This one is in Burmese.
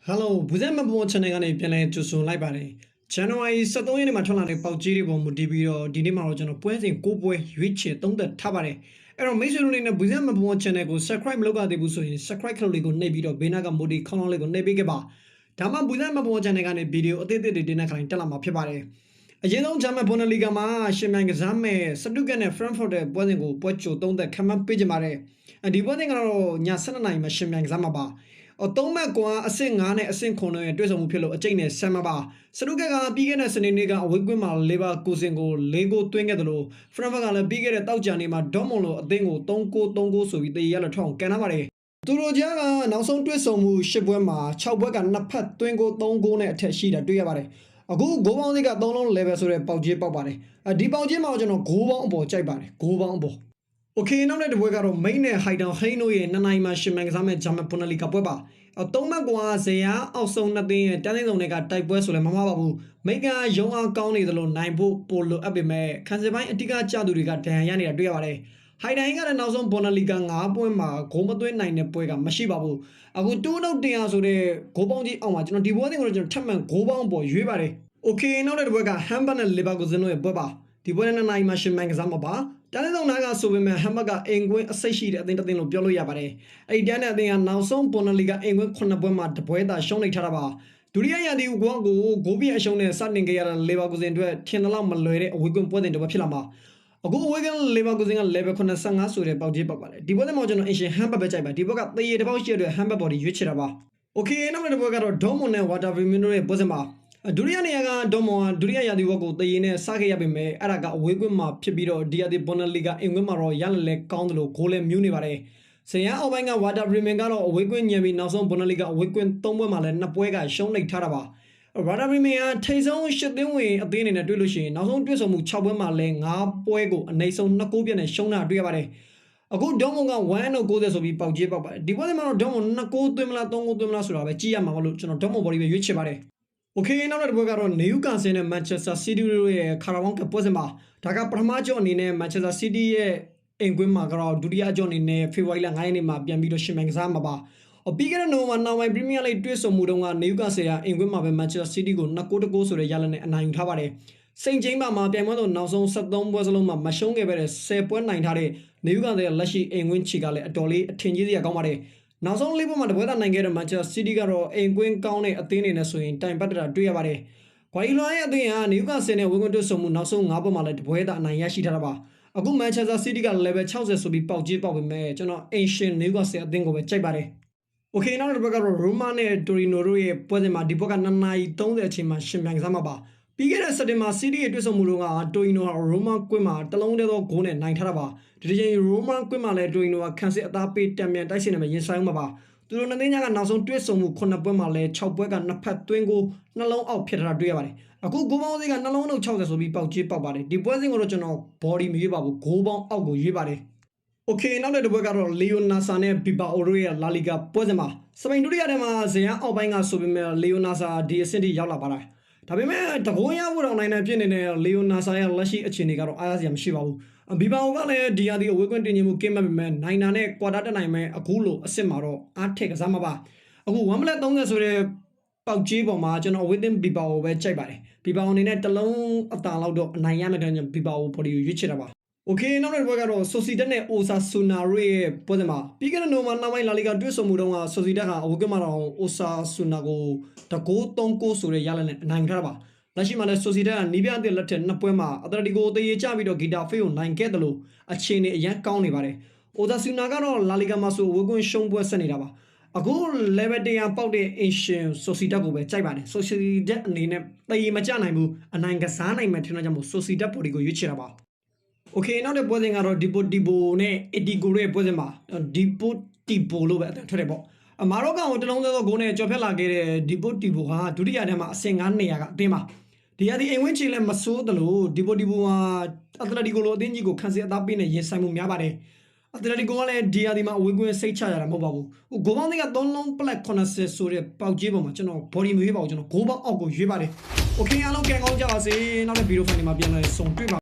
Hello ဘူးဇက်မပေါ် channel ကနေပြန်လဲကြိုဆိုလိုက်ပါတယ် January 13 ရက်နေ့မှာထွက်လာတဲ့ပေါက်ကြီးတွေပေါ်မူတည်ပြီးတော့ဒီနေ့မှာတော့ကျွန်တော်ပွဲစဉ်6ပွဲရွေးချယ်သုံးသက်ထားပါတယ်အဲ့တော့မိတ်ဆွေတို့အနေနဲ့ဘူးဇက်မပေါ် channel ကို subscribe မလုပ်ရသေးဘူးဆိုရင် subscribe ခလုတ်လေးကိုနှိပ်ပြီးတော့ဘေးနားက moody ခေါင်းလောင်းလေးကိုနှိပ်ပေးခဲ့ပါဒါမှဘူးဇက်မပေါ် channel ကနေဗီဒီယိုအသစ်တွေတင်တဲ့ခါတိုင်းတက်လာမှာဖြစ်ပါတယ်အရင်ဆုံးဂျာမန်ဘွန်ဒလီဂါမှာရှင်မြိုင်ကစားမဲ့စတုဂတ်နဲ့ Frankfurt တဲ့ပွဲစဉ်ကိုပွဲချိုသုံးသက်ခံမှန်းပေးကြပါတယ်ဒီပွဲစဉ်ကတော့ည7:00 နာရီမှာရှင်မြိုင်ကစားမှာပါသုံးမှတ်ကွာအဆင့်9နဲ့အဆင့်9ရဲ့တွဲဆောင်မှုဖြစ်လို့အကျိတ်နဲ့ဆမ်မပါစတုဂတ်ကပြီးခဲ့တဲ့စနေနေ့ကအဝေးကွင်းမှာလေဘာကိုစင်ကို4ဂိုးသွင်းခဲ့တယ်လို့ Frankfurt ကလည်းပြီးခဲ့တဲ့တောက်ကြနေ့မှာဒေါမွန်လိုအသင်းကို3ဂိုးဆိုပြီးတည်ရလက်ထောင်ကန်ထားပါတယ်သူတို့ကြားကနောက်ဆုံးတွဲဆောင်မှု10ပွဲမှာ6ပွဲကနှစ်ဖက်သွင်းဂိုး3ဂိုးနဲ့အထက်ရှိတာတွေ့ရပါတယ်အခုဂိုးပေါင်းစိတ်က3လုံး level ဆိုတဲ့ပေါက်ကြီးပေါက်ပါတယ်ဒီပေါက်ကြီးမှာကျွန်တော်ဂိုးပေါင်းအပေါ်ကြိုက်ပါတယ်ဂိုးပေါင်းအပေါ်โอเคနောက်တဲ့ပွဲကတော့ main နဲ့ high down ဟိန်းတို့ရဲ့2နိုင်မှာရှင်မန်ကစားမဲ့ဂျာမန်ဘွန်ဒလီဂါပွဲပါသုံးမှတ်ကွာဇေယျအောက်ဆုံး2သင်းရဲ့တန်းသိန်းစုံတွေကတိုက်ပွဲဆိုလည်းမမှားပါဘူးမိတ်ကရုံအောင်ကောင်းနေသလိုနိုင်ဖို့ပိုလိုအပ်ပေမဲ့ခန်းစပိုင်းအတိကကျသူတွေကဒဏ်ရာရနေတာတွေ့ရပါတယ်ဟိုင်ဒိုင်ကလည်းနောက်ဆုံးဘွန်ဒလီဂါ9ပွဲမှာဂိုးမသွင်းနိုင်တဲ့ပွဲကမရှိပါဘူးအခု2နှုတ်100ဆိုတဲ့ဂိုးပေါင်းကြီးအောက်မှာကျွန်တော်ဒီပွဲတွေကိုကျွန်တော်ထပ်မံဂိုးပေါင်းပေါ်ရွေးပါတယ်โอเคနောက်တဲ့ပွဲကဟမ်ဘတ်နဲ့လီဗာပူးဇ်တို့ရဲ့ပွဲပါဒီပွဲနဲ့2နိုင်မှာရှင်မန်ကစားမှာပါတန်းဆောင်နာကဆိုပေမဲ့ဟမ်ဘတ်ကအင်ကွင်းအစိတ်ရှိတဲ့အသင်းတစ်သင်းလို့ပြောလို့ရပါတယ်အဲ့ဒီတန်းတဲ့အသင်းကနောက်ဆုံးဘွန်ဒလီဂါအင်ကွင်း9ပွဲမှာတပွဲသာရှုံးနေထားတာပါဒုတိယရာသီကိုဂိုးပြအရှုံးနဲ့စတင်ခဲ့ရတဲ့လီဗာပူးဇ်အတွက်ထင်သလောက်မလွယ်တဲ့အဝေးကွင်းပွဲစဉ်တစ်ပွဲဖြစ်လာမှာအခုအဝေးကွင်းလီဗာပူးဇ်က level 85ဆိုတဲ့ပေါက်ကြီးပေါက်ပါတယ်ဒီပွဲမှာကျွန်တော်အင်ရှင်ဟမ်ဘတ်ပဲကြိုက်ပါဒီဘက်ကသေရတစ်ပေါက်ရှိတဲ့ဟမ်ဘတ်ဘော်ဒီရွေးချယ်တာပါโอเคနောက်တစ်ပွဲကတော့ဒေါမွန်နဲ့ဝါတာဗီမင်တို့ရဲ့ပွဲစဉ်မှာဒုတိယနေရာကဒေါမွန်ဒုတိယရာသီဝက်ကိုတည်ရင်နဲ့စားခဲ့ရပေမဲ့အဲ့ဒါကအဝေးကွင်းမှာဖြစ်ပြီးတော့ဒီရာသီဘွန်ဒလီဂါအင်ကွင်းမှာတော့ရလလဲကောင်းတယ်လို့ဂိုးလဲမြူးနေပါတယ်ဇင်ရအောက်ပိုင်းကဝါတာဗီမင်ကတော့အဝေးကွင်းညံပြီးနောက်ဆုံးဘွန်ဒလီဂါအဝေးကွင်း3ပွဲမှာလဲ2ပွဲကရှုံးနေထားတာပါဝါတာဗီမင်ကထိပ်ဆုံး8သင်းဝင်အသင်းအနေနဲ့တွေ့လို့ရှိရင်နောက်ဆုံးတွေ့ဆုံမှု6ပွဲမှာလဲ9ပွဲကိုအနည်းဆုံး2ဂိုးပြတ်နဲ့ရှုံးတာတွေ့ရပါတယ်အခုဒေါမွန်က1-90ဆိုပြီးပေါက်ကြီးပေါက်ပါတယ်ဒီပွဲမှာတော့ဒေါမွန်2ဂိုးသွင်းမလား3ဂိုးသွင်းမလားဆိုတာပဲကြည့်ရမှာမလို့ကျွန်တော်ဒေါမွန်ဘော်ဒီပဲရွေးချယ်ပါတယ်โอเคနောက်တစ်ပွဲကတော့နယူကာဆယ်နဲ့မန်ချက်စတာစီးတီးတို့ရဲ့ခါရာဘောင်းကပွဲစဉ်မှာဒါကပထမကြော့အနေနဲ့မန်ချက်စတာစီးတီးရဲ့အင်ကွင်းမှာကတော့ဒုတိယကြော့အနေနဲ့ဖေဖော်ဝါရီလ9ရက်နေ့မှာပြန်ပြီးတော့ရှင်မန်ကစားမှာပါပြီးခဲ့တဲ့နိုဝင်ဘာနောက်ပိုင်းပရီးမီးယားလိတွေ့ဆုံမှုတုန်းကနယူကာဆယ်ကအင်ကွင်းမှာပဲမန်ချက်စတာစီးတီးကို2-1ဆိုတဲ့ရလဒ်နဲ့အနိုင်ယူထားပါတယ်စိန်ကျင်းပါမှာပြန်ပွဲတော့နောက်ဆုံး73ပွဲစလုံးမှာမရှုံးခဲ့ပဲတဲ့10ပွဲနိုင်ထားတဲ့နယူကာဆယ်ရဲ့လက်ရှိအင်ကွင်းချီကလည်းအတော်လေးအထင်ကြီးစရာကောင်းပါတယ်နောက်ဆုံး၄ပွဲမှာတပွဲသာနိုင်ခဲ့တဲ့မန်ချက်စတာစီးတီးကတော့အင်ကွင်းကောင်းတဲ့အသင်းတွေနဲ့ဆိုရင်တိုင်ပတ်တာတွေ့ရပါတယ်ဂွာရီလိုရဲ့အသင်းကနယူကာဆယ်နဲ့ဝင်းကွင်းတွေ့ဆုံမှုနောက်ဆုံး5ပွဲမှာလည်းတပွဲသာအနိုင်ရရှိထားတာပါအခုမန်ချက်စတာစီးတီးက level 60ဆိုပြီးပေါက်ကြီးပေါက်ပေမဲ့ကျွန်တော်အင်ရှင်နယူကာဆယ်အသင်းကိုပဲကြိုက်ပါတယ်โอเคနောက်တစ်ပွဲကတော့ရိုမာနဲ့တိုရီနိုတို့ရဲ့ပွဲစဉ်မှာဒီဘက်က2:30အချိန်မှာရှင်ပြန်ကစားမှာပါပြီးခဲ့တဲ့စက်တင်ဘာစီးတီးရဲ့တွေ့ဆုံမှုတော့ကတိုရီနိုဟာရိုမာကွင်းမှာတလုံးတည်းသောဂိုးနဲ့နိုင်ထားတာပါဒီချိန်ရိုမာကွင်းမှာလည်းတိုရီနိုကခန်းစစ်အသားပေးတံမြန်တိုက်စစ်နေမှာရင်ဆိုင်မှာပါသူတို့နှစ်သင်းကနောက်ဆုံးတွေ့ဆုံမှု9ပွဲမှာလည်း6ပွဲကနှစ်ဖက်သွင်းကိုနှလုံးအောက်ဖြစ်တာတွေ့ရပါတယ်အခုဂိုးပေါင်းစိတ်ကနှလုံးနှုတ်60ဆိုပြီးပေါက်ကြီးပေါက်ပါတယ်ဒီပွဲစဉ်ကိုတော့ကျွန်တော် body မရွေးပါဘူးဂိုးပေါင်းအောက်ကိုရွေးပါတယ်โอเคနောက်တဲ့ပွဲကတော့လီယိုနာဆာနဲ့ဘီဘာအိုတို့ရဲ့လာလီဂါပွဲစဉ်မှာစပိန်ဒုတိယထဲမှာဇင်ရအောက်ပိုင်းကဆိုပေမဲ့လီယိုနာဆာဒီအဆင့်ထိရောက်လာပါလားဒါပေမဲ့တကိုးရဖို့တော့နိုင်နေဖြစ်နေတဲ့လီယိုနာဆာရဲ့လက်ရှိအခြေအနေကတော့အားရစရာမရှိပါဘူးဘီဘာအိုကလည်းဒီယာဒီအဝေးကွင်းတင်ချင်မှုကင်းမဲ့ပေမဲ့နိုင်နာနဲ့ကွာတာတက်နိုင်မဲ့အခုလိုအဆင့်မှာတော့အားထက်ကစားမှာပါအခု1:30ဆိုတဲ့ပေါက်ကြီးပေါ်မှာကျွန်တော်ဝင်းတင်ဘီဘာအိုပဲကြိုက်ပါတယ်ဘီဘာအိုအနေနဲ့တလုံးအတာလောက်တော့အနိုင်ရမယ်တဲ့ဘီဘာအိုဘော်ဒီကိုရွေးချယ်တာပါโอเคနောက်တစ်ပွဲကတော့ဆိုစီတက်နဲ့အိုဆာဆူနာရဲ့ပွဲစဉ်မှာပြီးခဲ့တဲ့နိုဝင်ဘာနောက်ပိုင်းလာလီဂါတွေ့ဆုံမှုတုန်းကဆိုစီတက်ကအဝေးကွင်းမှာတော့အိုဆာဆူနာကိုတကိုး3-9ဆိုတဲ့ရလဒ်နဲ့အနိုင်ထားတာပါလက်ရှိမှာလည်းဆိုစီတက်ကနီးပြအသစ်လက်ထက်2ပွဲမှာအတလက်တီကိုတရေကျပြီးတော့ဂီတာဖေးကိုနိုင်ခဲ့တယ်လို့အခြေအနေအရန်ကောင်းနေပါတယ်။အိုဒါဆူနာကတော့လာလီဂါမှာဆိုဝေးကွင်းရှုံးပွဲဆက်နေတာပါ။အခု level 100ပေါက်တဲ့အင်ရှင်ဆိုစီတက်ကိုပဲကြိုက်ပါတယ်။ဆိုစီတက်အနေနဲ့တရေမကျနိုင်ဘူးအနိုင်ကစားနိုင်မယ်ထင်တော့ကြောင့်မို့ဆိုစီတက်ပေါ်ဒီကိုရွေးချယ်တာပါ။ Okay နောက်တဲ့ပွဲစဉ်ကတော့ဒီပိုတီဘိုနဲ့အီတီဂိုရဲ့ပွဲစဉ်မှာဒီပိုတီဘိုလို့ပဲအတန်ထွက်တယ်ပေါ့။မာရော့ကောင်ကိုတလုံးသေးသောဂိုးနဲ့ကြော်ဖြတ်လာခဲ့တဲ့ဒီပိုတီဘိုဟာဒုတိယထဲမှာအဆင့်9နေရာကအသင်းပါဒီရသည်အိမ်ဝင်းချီလည်းမစိုးသလိုဒီပိုတီဘိုဟာအတလက်တီကိုလိုအသင်းကြီးကိုခန်းစစ်အသားပေးနေရင်ဆိုင်မှုများပါတယ်အတလက်တီကိုကလည်းဒီရသည်မှာအဝေးကွင်းစိတ်ချရတာမဟုတ်ပါဘူးဂိုးပေါင်းတွေက3လုံးပလက်80ဆိုတဲ့ပေါက်ကြီးပေါ်မှာကျွန်တော် body မရွေးပါဘူးကျွန်တော်ဂိုးပေါင်းအောက်ကိုရွေးပါတယ် Okay အားလုံးကံကောင်းကြပါစေနောက်တဲ့ဗီဒီယိုဖိုင်တွေမှာပြန်လည်ဆုံတွေ့ပါ